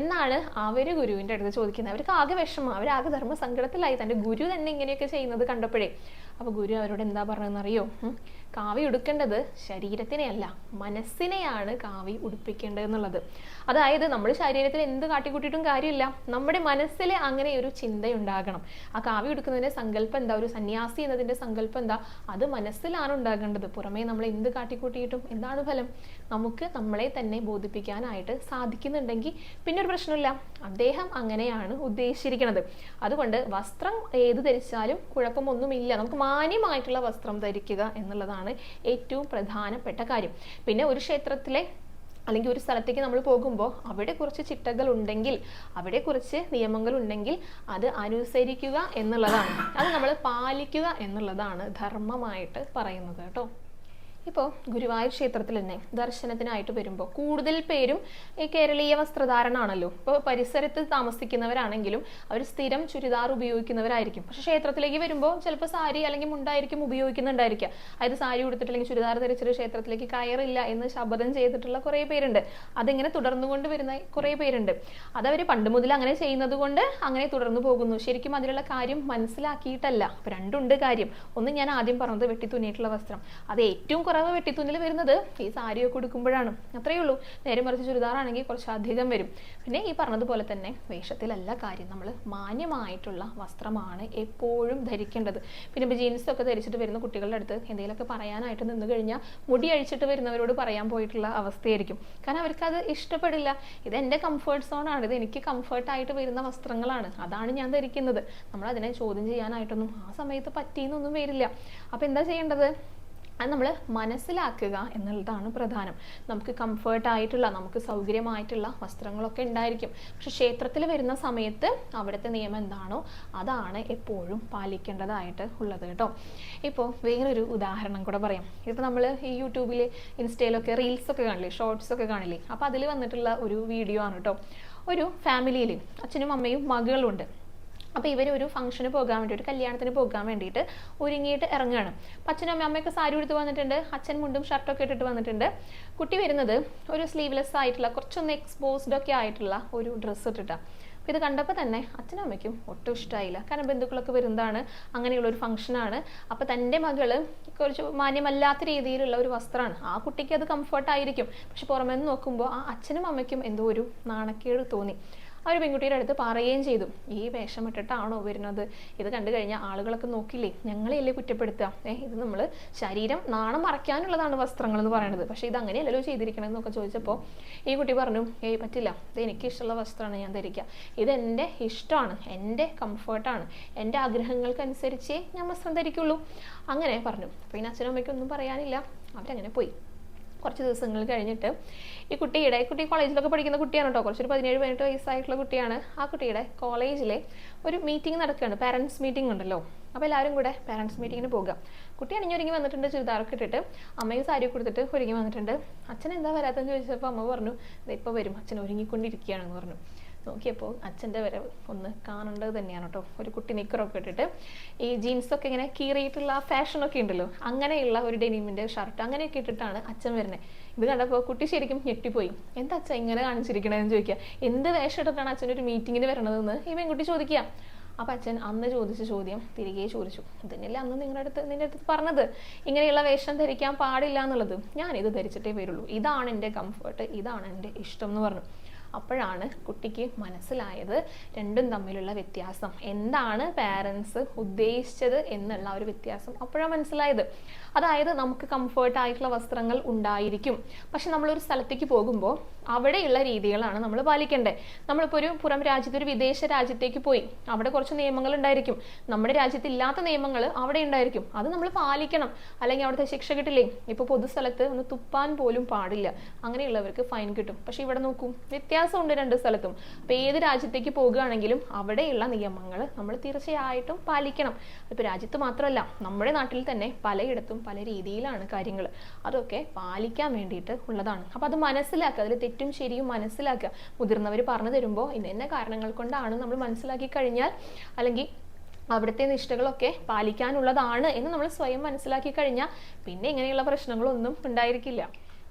Speaker 1: എന്നാണ് അവർ ഗുരുവിൻ്റെ അടുത്ത് ചോദിക്കുന്നത്. അവർക്ക് ആകെ വിഷമം, അവരാകെ ധർമ്മസങ്കടത്തിലായി, തൻ്റെ ഗുരു തന്നെ ഇങ്ങനെയൊക്കെ ചെയ്യുന്നത് കണ്ടപ്പോഴേ. അപ്പോൾ ഗുരു അവരോട് എന്താ പറഞ്ഞതെന്നറിയോ? കാവ്യം ഉടുക്കേണ്ടത് ശരീരത്തിനെയല്ല, മനസ്സിനെയാണ് കാവ്യം ഉടുപ്പിക്കേണ്ടത് എന്നുള്ളത്. അതായത് നമ്മൾ ശരീരത്തിൽ എന്ത് കാട്ടിക്കൂട്ടിയിട്ടും കാര്യമില്ല, നമ്മുടെ മനസ്സിൽ അങ്ങനെ ഒരു ചിന്തയുണ്ടാകണം. ആ കാവ്യം ഉടുക്കുന്നതിൻ്റെ സങ്കല്പം എന്താ, ഒരു സന്യാസി എന്നതിൻ്റെ സങ്കല്പം എന്താ, അത് മനസ്സിലാണ് ഉണ്ടാകേണ്ടത്. പുറമേ നമ്മൾ എന്ത് കാട്ടിക്കൂട്ടിയിട്ടും എന്താണ് ഫലം? നമുക്ക് നമ്മളെ തന്നെ ബോധിപ്പിക്കാനായിട്ട് സാധിക്കുന്നുണ്ടെങ്കിൽ പിന്നെ ഒരു പ്രശ്നമില്ല. അദ്ദേഹം അങ്ങനെയാണ് ഉദ്ദേശിച്ചിരിക്കുന്നത്. അതുകൊണ്ട് വസ്ത്രം ഏത് ധരിച്ചാലും കുഴപ്പമൊന്നുമില്ല. നമുക്ക് മാന്യമായിട്ടുള്ള വസ്ത്രം ധരിക്കുക എന്നുള്ളതാണ് ഏറ്റവും പ്രധാനപ്പെട്ട കാര്യം. പിന്നെ ഒരു ക്ഷേത്രത്തിലെ അല്ലെങ്കിൽ ഒരു സ്ഥലത്തേക്ക് നമ്മൾ പോകുമ്പോൾ അവിടെ കുറച്ച് ചിട്ടകൾ ഉണ്ടെങ്കിൽ, അവിടെ കുറച്ച് നിയമങ്ങൾ ഉണ്ടെങ്കിൽ അത് അനുസരിക്കുക എന്നുള്ളതാണ്, അത് നമ്മൾ പാലിക്കുക എന്നുള്ളതാണ് ധർമ്മമായിട്ട് പറയുന്നത് കേട്ടോ. ഇപ്പോൾ ഗുരുവായൂർ ക്ഷേത്രത്തിൽ തന്നെ ദർശനത്തിനായിട്ട് വരുമ്പോൾ കൂടുതൽ പേരും ഈ കേരളീയ വസ്ത്രധാരണ ആണല്ലോ. ഇപ്പോൾ പരിസരത്ത് താമസിക്കുന്നവരാണെങ്കിലും അവർ സ്ഥിരം ചുരിദാർ ഉപയോഗിക്കുന്നവരായിരിക്കും. പക്ഷെ ക്ഷേത്രത്തിലേക്ക് വരുമ്പോൾ ചിലപ്പോൾ സാരി അല്ലെങ്കിൽ മുണ്ടായിരിക്കും ഉപയോഗിക്കുന്നുണ്ടായിരിക്കുക. അതായത് സാരി ഉടുത്തിട്ട് അല്ലെങ്കിൽ ചുരിദാർ ധരിച്ചിട്ട് ക്ഷേത്രത്തിലേക്ക് കയറില്ല എന്ന് ശപഥം ചെയ്തിട്ടുള്ള കുറേ പേരുണ്ട്. അതിങ്ങനെ തുടർന്നുകൊണ്ട് വരുന്ന കുറേ പേരുണ്ട്. അതവർ പണ്ട് മുതൽ അങ്ങനെ ചെയ്യുന്നത് കൊണ്ട് അങ്ങനെ തുടർന്നു പോകുന്നു. ശരിക്കും അതിലുള്ള കാര്യം മനസ്സിലാക്കിയിട്ടല്ല. അപ്പൊ രണ്ടുണ്ട് കാര്യം. ഒന്ന് ഞാൻ ആദ്യം പറഞ്ഞത് വെട്ടി തുന്നിയിട്ടുള്ള വസ്ത്രം, അത് ഏറ്റവും കുറവ് വെട്ടിത്തുന്നിൽ വരുന്നത് ഈ സാരിയൊക്കെ ഉടുക്കുമ്പോഴാണ്. അത്രയേ ഉള്ളൂ. നേരെ മറിച്ച് ചുരിദാറാണെങ്കിൽ കുറച്ച് അധികം വരും. പിന്നെ ഈ പറഞ്ഞതുപോലെ തന്നെ വേഷത്തിലല്ല കാര്യം, നമ്മൾ മാന്യമായിട്ടുള്ള വസ്ത്രമാണ് എപ്പോഴും ധരിക്കേണ്ടത്. പിന്നെ ഇപ്പോൾ ജീൻസൊക്കെ ധരിച്ചിട്ട് വരുന്ന കുട്ടികളുടെ അടുത്ത് എന്തെങ്കിലുമൊക്കെ പറയാനായിട്ട് നിന്ന് കഴിഞ്ഞാൽ മുടി അഴിച്ചിട്ട് വരുന്നവരോട് പറയാൻ പോയിട്ടുള്ള അവസ്ഥയായിരിക്കും. കാരണം അവർക്കത് ഇഷ്ടപ്പെടില്ല. ഇത് എൻ്റെ കംഫേർട്ട് സോണാണ്, ഇത് എനിക്ക് കംഫേർട്ടായിട്ട് വരുന്ന വസ്ത്രങ്ങളാണ്, അതാണ് ഞാൻ ധരിക്കുന്നത്. നമ്മൾ അതിനെ ചോദ്യം ചെയ്യാനായിട്ടൊന്നും ആ സമയത്ത് പറ്റിയെന്നൊന്നും വരില്ല. അപ്പം എന്താ ചെയ്യേണ്ടത്? അത് നമ്മൾ മനസ്സിലാക്കുക എന്നുള്ളതാണ് പ്രധാനം. നമുക്ക് കംഫേർട്ടായിട്ടുള്ള, നമുക്ക് സൗകര്യമായിട്ടുള്ള വസ്ത്രങ്ങളൊക്കെ ഉണ്ടായിരിക്കും. പക്ഷെ ക്ഷേത്രത്തിൽ വരുന്ന സമയത്ത് അവിടുത്തെ നിയമം എന്താണോ അതാണ് എപ്പോഴും പാലിക്കേണ്ടതായിട്ട് ഉള്ളത് കേട്ടോ. ഇപ്പോൾ വേറൊരു ഉദാഹരണം കൂടെ പറയാം. ഇപ്പോൾ നമ്മൾ ഈ യൂട്യൂബിൽ ഇൻസ്റ്റയിലൊക്കെ റീൽസൊക്കെ കാണില്ലേ, ഷോർട്സൊക്കെ കാണില്ലേ, അപ്പോൾ അതിൽ വന്നിട്ടുള്ള ഒരു വീഡിയോ ആണ് കേട്ടോ. ഒരു ഫാമിലിയിൽ അച്ഛനും അമ്മയും മകളും ഉണ്ട്. അപ്പോൾ ഇവർ ഒരു ഫംഗ്ഷന് പോകാൻ വേണ്ടി, ഒരു കല്യാണത്തിന് പോകാൻ വേണ്ടിയിട്ട് ഒരുങ്ങിയിട്ട് ഇറങ്ങുകയാണ്. അപ്പം അച്ഛനും അമ്മയൊക്കെ സാരി എടുത്ത് വന്നിട്ടുണ്ട്, അച്ഛൻ മുണ്ടും ഷർട്ടൊക്കെ ഇട്ടിട്ട് വന്നിട്ടുണ്ട്. കുട്ടി വരുന്നത് ഒരു സ്ലീവ്ലെസ് ആയിട്ടുള്ള, കുറച്ചൊന്ന് എക്സ്പോസ്ഡ് ഒക്കെ ആയിട്ടുള്ള ഒരു ഡ്രസ്സ് ഇട്ടിട്ടാണ്. അപ്പോൾ ഇത് കണ്ടപ്പോൾ തന്നെ അച്ഛനും അമ്മയ്ക്കും ഒട്ടും ഇഷ്ടമായില്ല. കാരണം ബന്ധുക്കളൊക്കെ വരുന്നതാണ്, അങ്ങനെയുള്ളൊരു ഫംഗ്ഷനാണ്. അപ്പോൾ തൻ്റെ മകള് കുറച്ച് മാന്യമല്ലാത്ത രീതിയിലുള്ള ഒരു വസ്ത്രമാണ്. ആ കുട്ടിക്ക് അത് കംഫർട്ടായിരിക്കും. പക്ഷെ പുറമേ നിന്ന് നോക്കുമ്പോൾ ആ അച്ഛനും അമ്മയ്ക്കും എന്തോ ഒരു നാണക്കേട് തോന്നി. ആ ഒരു പെൺകുട്ടിയുടെ അടുത്ത് പറയുകയും ചെയ്തു, ഈ വേഷം ഇട്ടിട്ടാണോ വരുന്നത്? ഇത് കണ്ടു കഴിഞ്ഞാൽ ആളുകളൊക്കെ നോക്കില്ലേ, ഞങ്ങളെയല്ലേ കുറ്റപ്പെടുത്തുക? ഇത് നമ്മൾ ശരീരം നാണം മറയ്ക്കാനുള്ളതാണ് വസ്ത്രങ്ങൾ എന്ന് പറയുന്നത്, പക്ഷേ ഇത് അങ്ങനെയല്ലല്ലോ ചെയ്തിരിക്കണമെന്നൊക്കെ ചോദിച്ചപ്പോൾ ഈ കുട്ടി പറഞ്ഞു, പറ്റില്ല, ഇത് എനിക്ക് ഇഷ്ടമുള്ള വസ്ത്രമാണ് ഞാൻ ധരിക്കുക, ഇതെൻ്റെ ഇഷ്ടമാണ്, എൻ്റെ കംഫർട്ടാണ്, എൻ്റെ ആഗ്രഹങ്ങൾക്കനുസരിച്ചേ ഞാൻ വസ്ത്രം ധരിക്കുള്ളൂ, അങ്ങനെ പറഞ്ഞു. അപ്പോൾ ഇനി അച്ഛനും അമ്മയ്ക്കൊന്നും പറയാനില്ല, അവരങ്ങനെ പോയി. കുറച്ച് ദിവസങ്ങൾ കഴിഞ്ഞിട്ട് ഈ കുട്ടി കോളേജിലൊക്കെ പഠിക്കുന്ന കുട്ടിയാണ് കേട്ടോ, കുറച്ചൊരു 17-18 വയസ്സായിട്ടുള്ള കുട്ടിയാണ്. ആ കുട്ടിയുടെ കോളേജിലെ ഒരു മീറ്റിംഗ് നടക്കുകയാണ്, പാരൻസ് മീറ്റിംഗ് ഉണ്ടല്ലോ. അപ്പോൾ എല്ലാവരും കൂടെ പാരൻസ് മീറ്റിങ്ങിന് പോകുക. കുട്ടി അണിഞ്ഞൊരുങ്ങി വന്നിട്ടുണ്ട്, ചുരിദാറൊക്കെ ഇട്ടിട്ട്, അമ്മയും സാരി കൊടുത്തിട്ട് ഒരുങ്ങി വന്നിട്ടുണ്ട്. അച്ഛൻ എന്താ വരാത്തെന്ന് ചോദിച്ചപ്പോൾ അമ്മ പറഞ്ഞു, ഇപ്പോൾ വരും, അച്ഛൻ ഒരുങ്ങിക്കൊണ്ടിരിക്കുകയാണെന്ന് പറഞ്ഞു. നോക്കിയപ്പോൾ അച്ഛൻ്റെ വരവ് ഒന്ന് കാണേണ്ടത് തന്നെയാണ് കേട്ടോ. ഒരു കുട്ടി നിക്കറൊക്കെ ഇട്ടിട്ട് ഈ ജീൻസൊക്കെ ഇങ്ങനെ കീറിയിട്ടുള്ള ഫാഷനൊക്കെ ഉണ്ടല്ലോ, അങ്ങനെയുള്ള ഒരു ഡെനിമിൻ്റെ ഷർട്ട് അങ്ങനെയൊക്കെ ഇട്ടിട്ടാണ് അച്ഛൻ വരുന്നത്. ഇത് കണ്ടപ്പോൾ കുട്ടി ശരിക്കും ഞെട്ടിപ്പോയി. എന്താ അച്ഛൻ ഇങ്ങനെ കാണിച്ചിരിക്കണതെന്ന് ചോദിക്കുക. എന്ത് വേഷം ഇട്ടിട്ടാണ് അച്ഛൻ ഒരു മീറ്റിങ്ങിന് വരണതെന്ന് ഈ പെൺകുട്ടി ചോദിക്കുക. അപ്പം അച്ഛൻ അന്ന് ചോദിച്ച ചോദ്യം തിരികെ ചോദിച്ചു, ഇതിനല്ലേ അന്ന് നിന്റെ അടുത്ത് പറഞ്ഞത് ഇങ്ങനെയുള്ള വേഷം ധരിക്കാൻ പാടില്ല എന്നുള്ളത്? ഞാനിത് ധരിച്ചിട്ടേ വരുള്ളൂ, ഇതാണ് എൻ്റെ കംഫർട്ട്, ഇതാണ് എൻ്റെ ഇഷ്ടം എന്ന് പറഞ്ഞു. അപ്പോഴാണ് കുട്ടിക്ക് മനസ്സിലായത് രണ്ടും തമ്മിലുള്ള വ്യത്യാസം, എന്താണ് പാരൻസ് ഉദ്ദേശിച്ചത് എന്നുള്ള ഒരു വ്യത്യാസം അപ്പോഴാണ് മനസ്സിലായത്. അതായത് നമുക്ക് കംഫർട്ടായിട്ടുള്ള വസ്ത്രങ്ങൾ ഉണ്ടായിരിക്കും, പക്ഷെ നമ്മളൊരു സ്ഥലത്തേക്ക് പോകുമ്പോൾ അവിടെയുള്ള രീതികളാണ് നമ്മൾ പാലിക്കേണ്ടത്. നമ്മളിപ്പോൾ ഒരു പുറം രാജ്യത്ത്, ഒരു വിദേശ രാജ്യത്തേക്ക് പോയി, അവിടെ കുറച്ച് നിയമങ്ങൾ ഉണ്ടായിരിക്കും, നമ്മുടെ രാജ്യത്ത് ഇല്ലാത്ത നിയമങ്ങൾ അവിടെ ഉണ്ടായിരിക്കും, അത് നമ്മൾ പാലിക്കണം, അല്ലെങ്കിൽ അവിടുത്തെ ശിക്ഷ കിട്ടില്ലേ. ഇപ്പോൾ പൊതുസ്ഥലത്ത് ഒന്ന് തുപ്പാൻ പോലും പാടില്ല, അങ്ങനെയുള്ളവർക്ക് ഫൈൻ കിട്ടും. പക്ഷെ ഇവിടെ നോക്കൂ, വ്യത്യാസമുണ്ട് രണ്ട് സ്ഥലത്തും. അപ്പോൾ ഏത് രാജ്യത്തേക്ക് പോകുകയാണെങ്കിലും അവിടെയുള്ള നിയമങ്ങൾ നമ്മൾ തീർച്ചയായിട്ടും പാലിക്കണം. ഇപ്പോൾ രാജ്യത്ത് മാത്രമല്ല, നമ്മുടെ നാട്ടിൽ തന്നെ പലയിടത്തും പല രീതിയിലാണ് കാര്യങ്ങൾ, അതൊക്കെ പാലിക്കാൻ വേണ്ടിയിട്ട് ഉള്ളതാണ്. അപ്പോൾ അത് മനസ്സിലാക്കുക, അതിൽ തെറ്റും ശരിയും മനസ്സിലാക്കുക. മുതിർന്നവർ പറഞ്ഞു തരുമ്പോൾ ഇന്ന കാരണങ്ങൾ കൊണ്ടാണ് നമ്മൾ മനസ്സിലാക്കി കഴിഞ്ഞാൽ, അല്ലെങ്കിൽ അവിടുത്തെ നിഷ്ഠകളൊക്കെ പാലിക്കാനുള്ളതാണ് എന്ന് നമ്മൾ സ്വയം മനസ്സിലാക്കി കഴിഞ്ഞാൽ പിന്നെ ഇങ്ങനെയുള്ള പ്രശ്നങ്ങളൊന്നും ഉണ്ടായിരിക്കില്ല.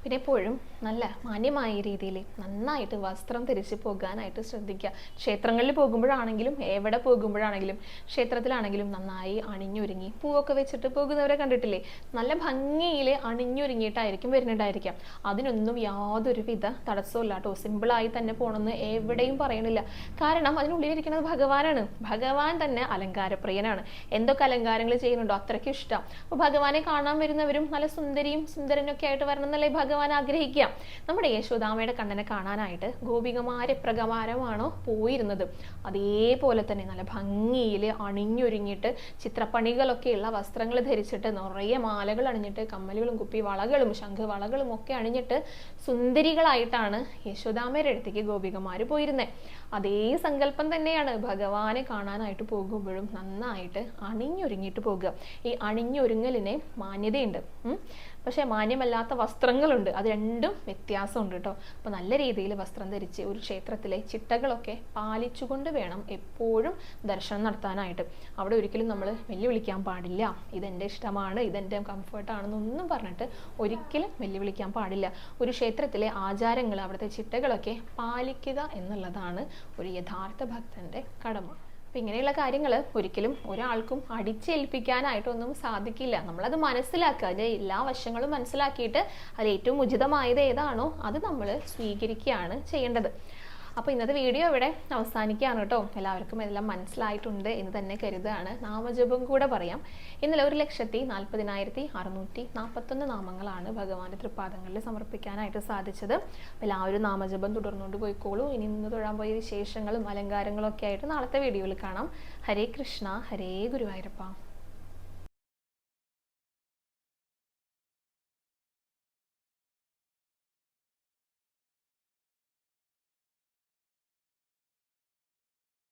Speaker 1: പിന്നെ എപ്പോഴും നല്ല മാന്യമായ രീതിയിൽ നന്നായിട്ട് വസ്ത്രം ധരിച്ച് പോകാനായിട്ട് ശ്രദ്ധിക്കുക. ക്ഷേത്രങ്ങളിൽ പോകുമ്പോഴാണെങ്കിലും എവിടെ പോകുമ്പോഴാണെങ്കിലും, ക്ഷേത്രത്തിലാണെങ്കിലും നന്നായി അണിഞ്ഞൊരുങ്ങി പൂവൊക്കെ വെച്ചിട്ട് പോകുന്നവരെ കണ്ടിട്ടില്ലേ? നല്ല ഭംഗിയിൽ അണിഞ്ഞൊരുങ്ങിയിട്ടായിരിക്കും വരുന്നുണ്ടായിരിക്കാം. അതിനൊന്നും യാതൊരുവിധ തടസ്സമില്ല കേട്ടോ. സിമ്പിളായി തന്നെ പോകണമെന്ന് എവിടെയും പറയണില്ല. കാരണം അതിനുള്ളിലിരിക്കുന്നത് ഭഗവാനാണ്. ഭഗവാൻ തന്നെ അലങ്കാരപ്രിയനാണ്. എന്തൊക്കെ അലങ്കാരങ്ങൾ ചെയ്യുന്നുണ്ടോ അത്രയ്ക്കും ഇഷ്ടം. അപ്പോൾ ഭഗവാനെ കാണാൻ വരുന്നവരും നല്ല സുന്ദരിയും സുന്ദരനൊക്കെ ആയിട്ട് വരണം എന്നല്ലേ ഭഗവാൻ ആഗ്രഹിക്കുക. നമ്മുടെ യശോദാമ്മയുടെ കണ്ണനെ കാണാനായിട്ട് ഗോപികമാരെ പ്രകാരമാണോ പോയിരുന്നത്, അതേപോലെ തന്നെ നല്ല ഭംഗിയിൽ അണിഞ്ഞൊരുങ്ങിയിട്ട് ചിത്രപ്പണികളൊക്കെയുള്ള വസ്ത്രങ്ങൾ ധരിച്ചിട്ട് നിറയെ മാലകൾ അണിഞ്ഞിട്ട് കമ്മലുകളും കുപ്പി വളകളും ശംഖ് വളകളും ഒക്കെ അണിഞ്ഞിട്ട് സുന്ദരികളായിട്ടാണ് യശോദാമ്മയുടെ അടുത്തേക്ക് ഗോപികമാര് പോയിരുന്നത്. അതേ സങ്കല്പം തന്നെയാണ് ഭഗവാനെ കാണാനായിട്ട് പോകുമ്പോഴും നന്നായിട്ട് അണിഞ്ഞൊരുങ്ങിയിട്ട് പോകുക. ഈ അണിഞ്ഞൊരുങ്ങലിന് മാന്യതയുണ്ട്, പക്ഷെ മാന്യമല്ലാത്ത വസ്ത്രങ്ങളുണ്ട്. അത് രണ്ടും വ്യത്യാസമുണ്ട് കേട്ടോ. അപ്പോൾ നല്ല രീതിയിൽ വസ്ത്രം ധരിച്ച് ഒരു ക്ഷേത്രത്തിലെ ചിട്ടകളൊക്കെ പാലിച്ചുകൊണ്ട് വേണം എപ്പോഴും ദർശനം നടത്താനായിട്ട്. അവിടെ ഒരിക്കലും നമ്മൾ വെല്ലുവിളിക്കാൻ പാടില്ല. ഇതെൻ്റെ ഇഷ്ടമാണ്, ഇതെൻ്റെ കംഫർട്ടാണെന്നൊന്നും പറഞ്ഞിട്ട് ഒരിക്കലും വെല്ലുവിളിക്കാൻ പാടില്ല. ഒരു ക്ഷേത്രത്തിലെ ആചാരങ്ങൾ, അവിടുത്തെ ചിട്ടകളൊക്കെ പാലിക്കുക എന്നുള്ളതാണ് ഒരു യഥാർത്ഥ ഭക്തന്റെ കടമ. അപ്പം ഇങ്ങനെയുള്ള കാര്യങ്ങൾ ഒരിക്കലും ഒരാൾക്കും അടിച്ചേൽപ്പിക്കാനായിട്ടൊന്നും സാധിക്കില്ല. നമ്മളത് മനസ്സിലാക്കുക, അതിൻ്റെ എല്ലാ വശങ്ങളും മനസ്സിലാക്കിയിട്ട് അതിൽ ഏറ്റവും ഉചിതമായത് ഏതാണോ അത് നമ്മൾ സ്വീകരിക്കുകയാണ് ചെയ്യേണ്ടത്. അപ്പോൾ ഇന്നത്തെ വീഡിയോ ഇവിടെ അവസാനിക്കുകയാണ് കേട്ടോ. എല്ലാവർക്കും എല്ലാം മനസ്സിലായിട്ടുണ്ട് എന്ന് തന്നെ കരുതുകയാണ്. നാമജപം കൂടെ പറയാം. ഇന്നലെ 1,40,641 നാമങ്ങളാണ് ഭഗവാന്റെ തൃപ്പാദങ്ങളിൽ സമർപ്പിക്കാനായിട്ട് സാധിച്ചത്. എല്ലാവരും നാമജപം തുടർന്നുകൊണ്ട് പോയിക്കോളൂ. ഇനി ഇന്ന് തൊഴാൻ പോയ വിശേഷങ്ങളും അലങ്കാരങ്ങളും ഒക്കെ ആയിട്ട് നാളത്തെ വീഡിയോയിൽ കാണാം. ഹരേ കൃഷ്ണ, ഹരേ ഗുരുവായൂരപ്പ.